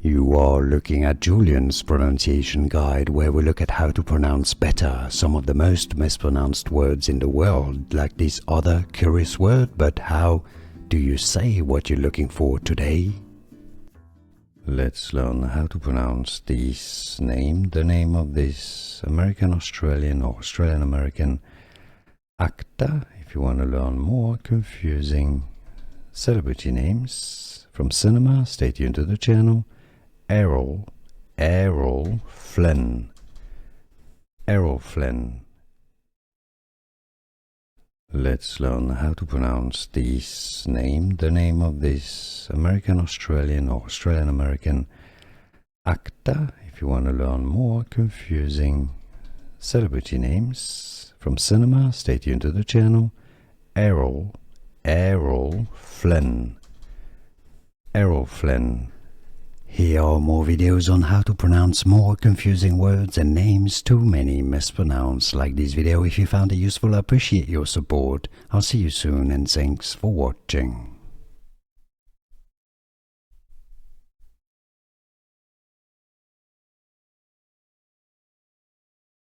You are looking at Julian's pronunciation guide, where we look at how to pronounce better some of the most mispronounced words in the world, like this other curious word. But how do you say what you're looking for today? Let's learn how to pronounce this name, the name of this American-Australian or Australian-American actor. If you want to learn more confusing celebrity names from cinema, stay tuned to the channel. Errol Flynn. Errol Flynn. Let's learn how to pronounce this name, the name of this American-Australian or Australian-American actor. If you want to learn more confusing celebrity names from cinema, stay tuned to the channel. Errol Flynn. Errol Flynn. Here are more videos on how to pronounce more confusing words and names too many mispronounced. Like this video if you found it useful. I appreciate your support. I'll see you soon and thanks for watching.